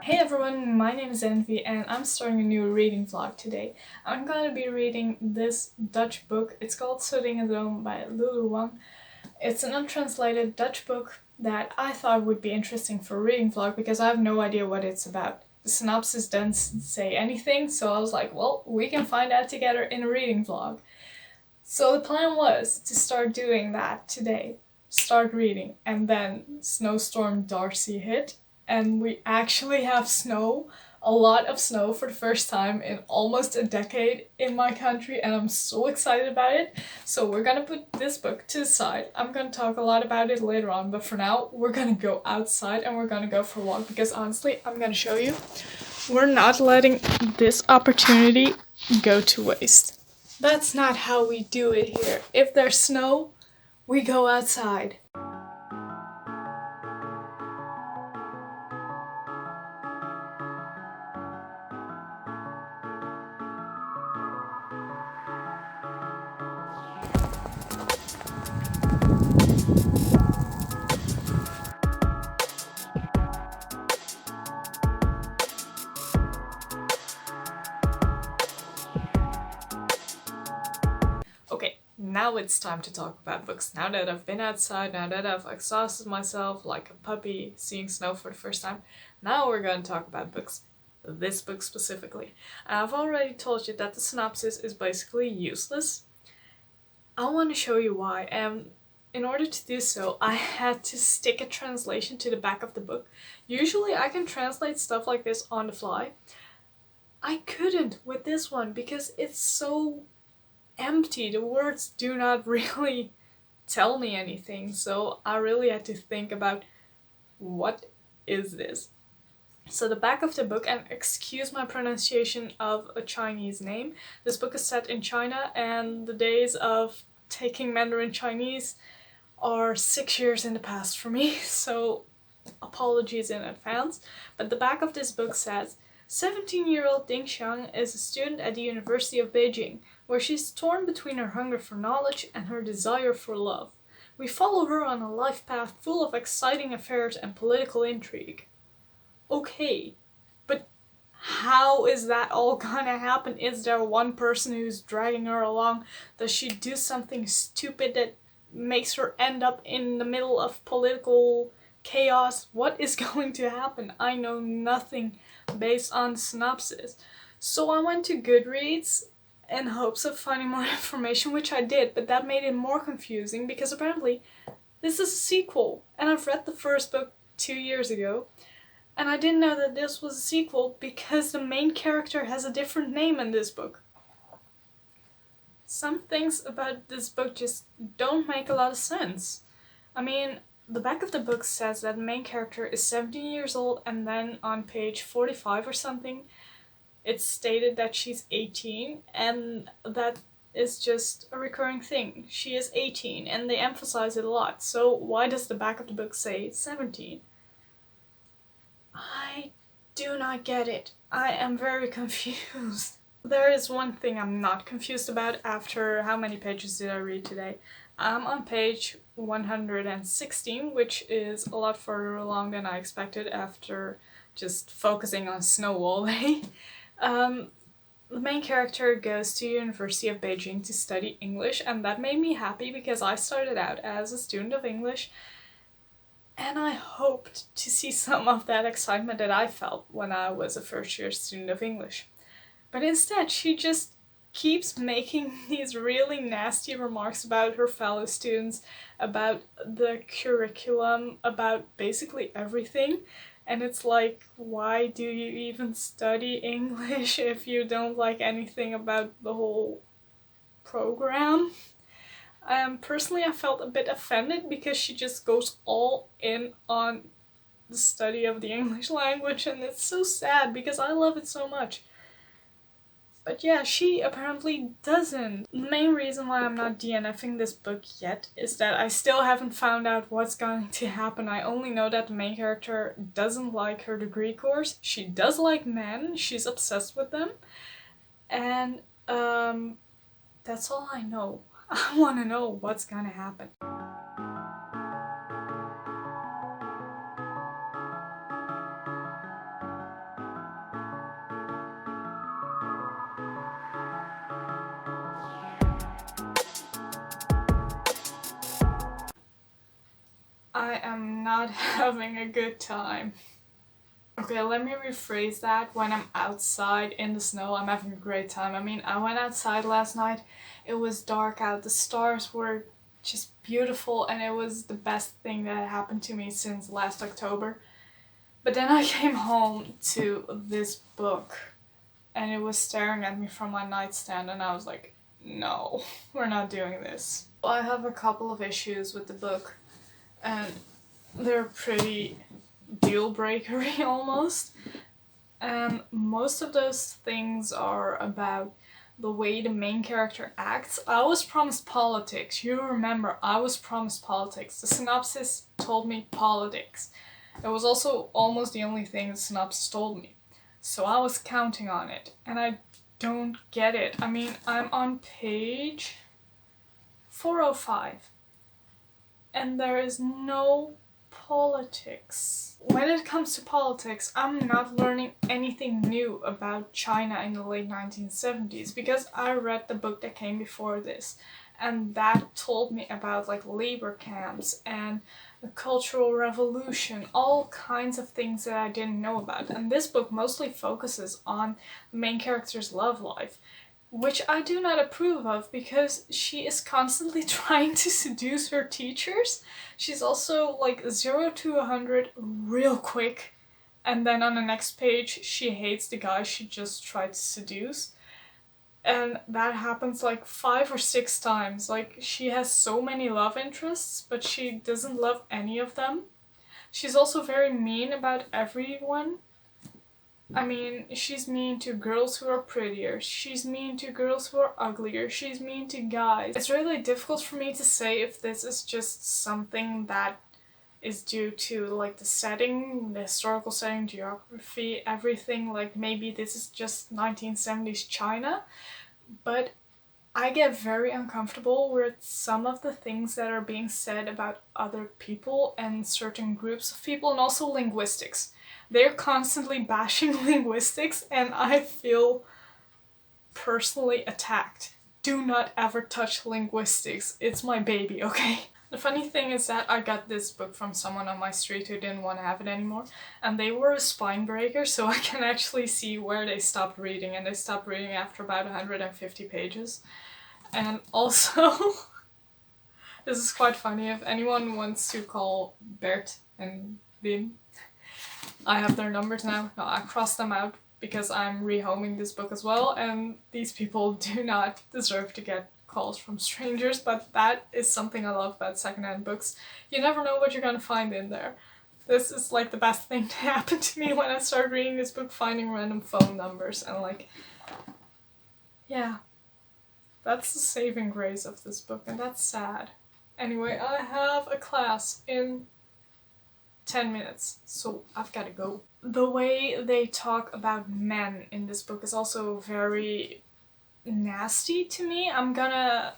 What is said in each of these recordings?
Hey everyone, my name is Envy and I'm starting a new reading vlog today. I'm going to be reading this Dutch book. It's called Zoeting Alone by Lulu Wang. It's an untranslated Dutch book that I thought would be interesting for a reading vlog because I have no idea what it's about. The synopsis doesn't say anything, so I was like, well, we can find out together in a reading vlog. So the plan was to start doing that today. Start reading, and then Snowstorm Darcy hit, and we actually have snow, a lot of snow for the first time in almost a decade in my country, and I'm so excited about it. So we're gonna put this book to the side. I'm gonna talk a lot about it later on, but for now we're gonna go outside and we're gonna go for a walk because honestly, I'm gonna show you, we're not letting this opportunity go to waste. That's not how we do it here. If there's snow, we go outside. Okay, now it's time to talk about books. Now that I've been outside, now that I've exhausted myself like a puppy seeing snow for the first time, now we're going to talk about books. This book specifically. I've already told you that the synopsis is basically useless. I want to show you why, and in order to do so, I had to stick a translation to the back of the book. Usually I can translate stuff like this on the fly. I couldn't with this one because it's so empty. The words do not really tell me anything, so I really had to think about what is this. So the back of the book, and excuse my pronunciation of a Chinese name, this book is set in China and the days of taking Mandarin Chinese are 6 years in the past for me, so apologies in advance. But the back of this book says, 17-year-old Ding Xiang is a student at the University of Beijing, where she's torn between her hunger for knowledge and her desire for love. We follow her on a life path full of exciting affairs and political intrigue. Okay, but how is that all gonna happen? Is there one person who's dragging her along? Does she do something stupid that makes her end up in the middle of political chaos? What is going to happen? I know nothing based on synopsis. So I went to Goodreads in hopes of finding more information, which I did, but that made it more confusing because apparently this is a sequel, and I've read the first book 2 years ago, and I didn't know that this was a sequel because the main character has a different name in this book. Some things about this book just don't make a lot of sense. I mean, the back of the book says that the main character is 17 years old, and then on page 45 or something, it's stated that she's 18, and that is just a recurring thing. She is 18, and they emphasize it a lot. So why does the back of the book say 17? I do not get it. I am very confused. There is one thing I'm not confused about after how many pages did I read today. I'm on page 116, which is a lot further along than I expected after just focusing on snow all day. The main character goes to University of Beijing to study English, and that made me happy because I started out as a student of English, and I hoped to see some of that excitement that I felt when I was a first-year student of English. But instead, she just keeps making these really nasty remarks about her fellow students, about the curriculum, about basically everything. And it's like, why do you even study English if you don't like anything about the whole program? Personally, I felt a bit offended because she just goes all in on the study of the English language, and it's so sad because I love it so much. But yeah, she apparently doesn't. The main reason why I'm not DNFing this book yet is that I still haven't found out what's going to happen. I only know that the main character doesn't like her degree course. She does like men, she's obsessed with them. And that's all I know. I want to know what's gonna happen. I am not having a good time. Okay, let me rephrase that. When I'm outside in the snow, I'm having a great time. I mean, I went outside last night. It was dark out. The stars were just beautiful, and it was the best thing that happened to me since last October. But then I came home to this book, and it was staring at me from my nightstand, and I was like, no, we're not doing this. I have a couple of issues with the book, and they're pretty deal-breakery almost. And most of those things are about the way the main character acts. I was promised politics. You remember, I was promised politics. The synopsis told me politics. It was also almost the only thing the synopsis told me. So I was counting on it, and I don't get it. I mean, I'm on page 405, and there is no politics. When it comes to politics, I'm not learning anything new about China in the late 1970s because I read the book that came before this, and that told me about like labor camps and the Cultural Revolution, all kinds of things that I didn't know about. And this book mostly focuses on the main character's love life, which I do not approve of because she is constantly trying to seduce her teachers. She's also like 0 to 100 real quick, and then on the next page she hates the guy she just tried to seduce. And that happens like 5 or 6 times. Like, she has so many love interests, but she doesn't love any of them. She's also very mean about everyone. I mean, she's mean to girls who are prettier, she's mean to girls who are uglier, she's mean to guys. It's really difficult for me to say if this is just something that is due to like the setting, the historical setting, geography, everything. Like, maybe this is just 1970s China, but I get very uncomfortable with some of the things that are being said about other people and certain groups of people, and also linguistics. They're constantly bashing linguistics, and I feel personally attacked. Do not ever touch linguistics. It's my baby, okay? The funny thing is that I got this book from someone on my street who didn't want to have it anymore, and they were a spine breaker, so I can actually see where they stopped reading, and they stopped reading after about 150 pages. And also, this is quite funny, if anyone wants to call Bert and Wim, I have their numbers now. No, I crossed them out because I'm rehoming this book as well, and these people do not deserve to get calls from strangers, but that is something I love about secondhand books. You never know what you're gonna find in there. This is like the best thing to happen to me when I started reading this book, finding random phone numbers, and like, yeah, that's the saving grace of this book, and that's sad. Anyway, I have a class in 10 minutes, so I've gotta go. The way they talk about men in this book is also very nasty to me. I'm gonna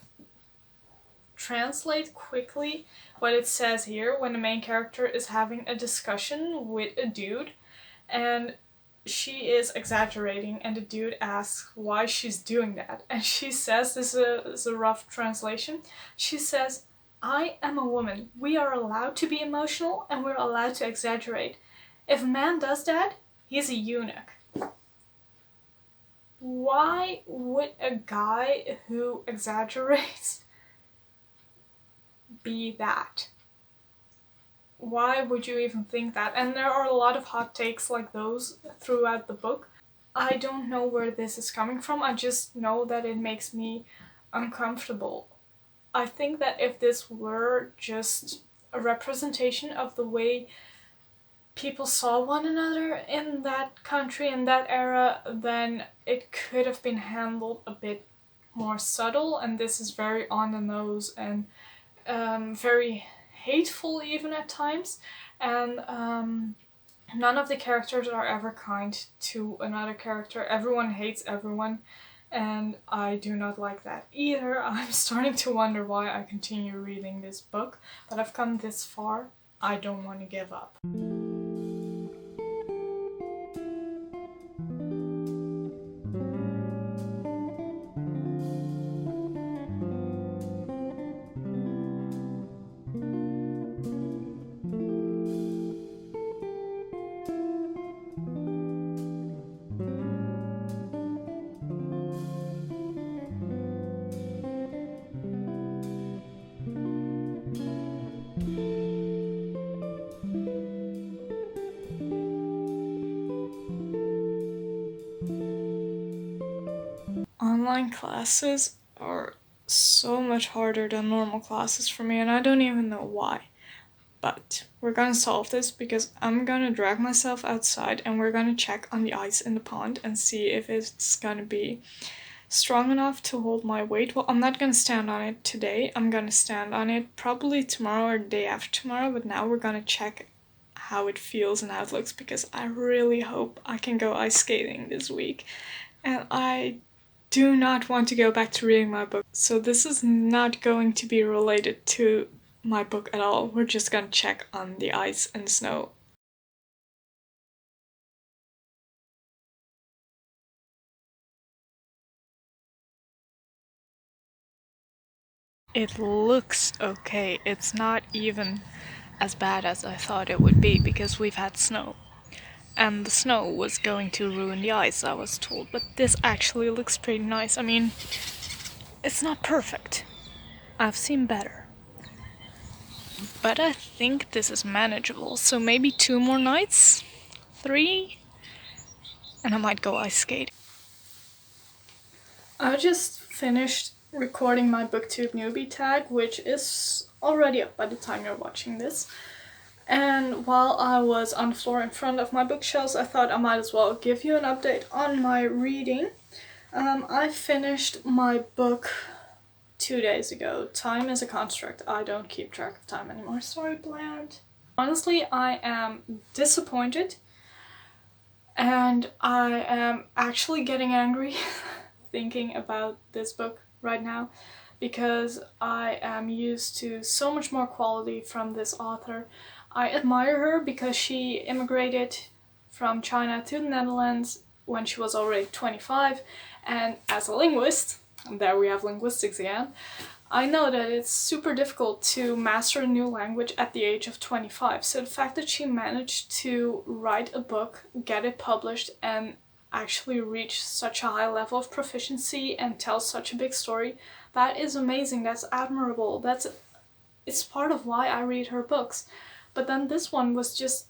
translate quickly what it says here when the main character is having a discussion with a dude, and she is exaggerating, and the dude asks why she's doing that, and she says, this is a rough translation, she says, "I am a woman. We are allowed to be emotional and we're allowed to exaggerate. If a man does that, he's a eunuch." Why would a guy who exaggerates be that? Why would you even think that? And there are a lot of hot takes like those throughout the book. I don't know where this is coming from, I just know that it makes me uncomfortable. I think that if this were just a representation of the way people saw one another in that country, in that era, then it could have been handled a bit more subtle, and this is very on the nose and very hateful even at times, and none of the characters are ever kind to another character. Everyone hates everyone, and I do not like that either. I'm starting to wonder why I continue reading this book, but I've come this far. I don't want to give up. online classes are so much harder than normal classes for me, and I don't even know why. But we're gonna solve this because I'm gonna drag myself outside and we're gonna check on the ice in the pond and see if it's gonna be strong enough to hold my weight. Well, I'm not gonna stand on it today. I'm gonna stand on it probably tomorrow or the day after tomorrow, but now we're gonna check how it feels and how it looks because I really hope I can go ice skating this week. And I do not want to go back to reading my book. So this is not going to be related to my book at all. We're just gonna check on the ice and snow. It looks okay. It's not even as bad as I thought it would be because we've had snow. And the snow was going to ruin the ice, I was told. But this actually looks pretty nice. I mean, it's not perfect. I've seen better. But I think this is manageable. So maybe 2 more nights? 3? And I might go ice skating. I just finished recording my booktube newbie tag, which is already up by the time you're watching this. And while I was on the floor in front of my bookshelves, I thought I might as well give you an update on my reading. I finished my book 2 days ago. Time is a construct. I don't keep track of time anymore. Sorry, Bland. Honestly, I am disappointed and I am actually getting angry thinking about this book right now because I am used to so much more quality from this author. I admire her because she immigrated from China to the Netherlands when she was already 25, and as a linguist, and there we have linguistics again, I know that it's super difficult to master a new language at the age of 25. So the fact that she managed to write a book, get it published, and actually reach such a high level of proficiency and tell such a big story, that is amazing. That's admirable. It's part of why I read her books. But then this one was just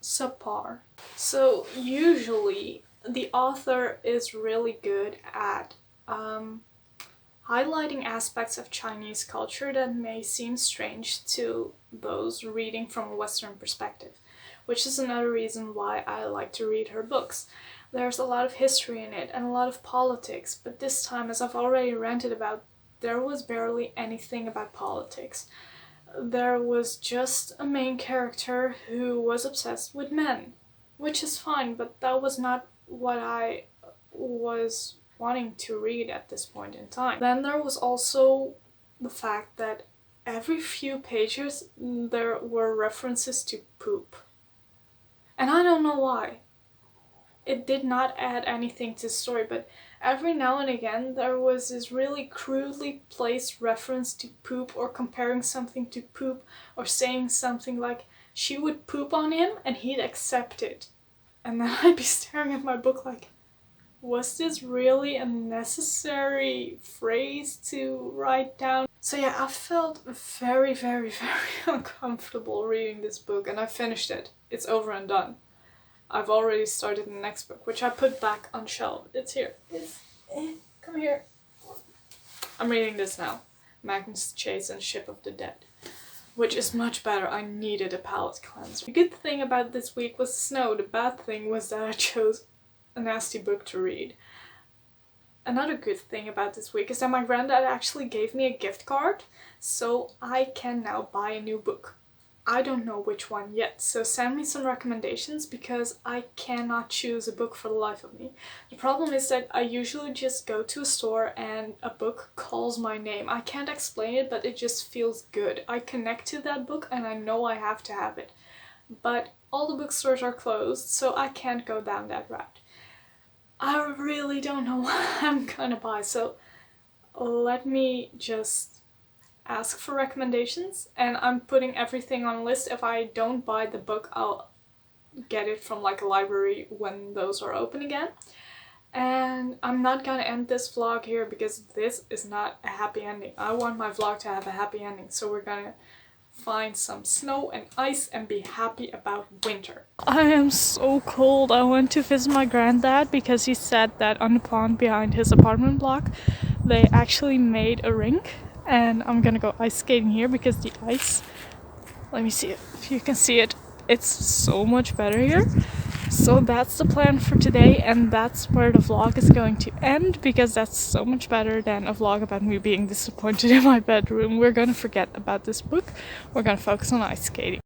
subpar. So usually the author is really good at highlighting aspects of Chinese culture that may seem strange to those reading from a Western perspective, which is another reason why I like to read her books. There's a lot of history in it and a lot of politics, but this time, as I've already ranted about, there was barely anything about politics. There was just a main character who was obsessed with men, which is fine, but that was not what I was wanting to read at this point in time. Then there was also the fact that every few pages there were references to poop. And I don't know why. It did not add anything to the story, but every now and again there was this really crudely placed reference to poop or comparing something to poop or saying something like she would poop on him and he'd accept it. And then I'd be staring at my book like, was this really a necessary phrase to write down? So yeah, I felt very, very, very uncomfortable reading this book and I finished it. It's over and done. I've already started the next book, which I put back on shelf. It's here. Come here. I'm reading this now. Magnus Chase and Ship of the Dead, which is much better. I needed a palate cleanser. The good thing about this week was the snow. The bad thing was that I chose a nasty book to read. Another good thing about this week is that my granddad actually gave me a gift card, so I can now buy a new book. I don't know which one yet, so send me some recommendations because I cannot choose a book for the life of me. The problem is that I usually just go to a store and a book calls my name. I can't explain it, but it just feels good. I connect to that book and I know I have to have it. But all the bookstores are closed, so I can't go down that route. I really don't know what I'm gonna buy, so let me just ask for recommendations, and I'm putting everything on a list. If I don't buy the book, I'll get it from like a library when those are open again. And I'm not gonna end this vlog here because this is not a happy ending. I want my vlog to have a happy ending, so we're gonna find some snow and ice and be happy about winter. I am so cold. I went to visit my granddad because he said that on the pond behind his apartment block they actually made a rink, and I'm gonna go ice skating here because the ice, let me see if you can see it, it's so much better here. So that's the plan for today, and that's where the vlog is going to end because that's so much better than a vlog about me being disappointed in my bedroom. We're gonna forget about this book. We're gonna focus on ice skating.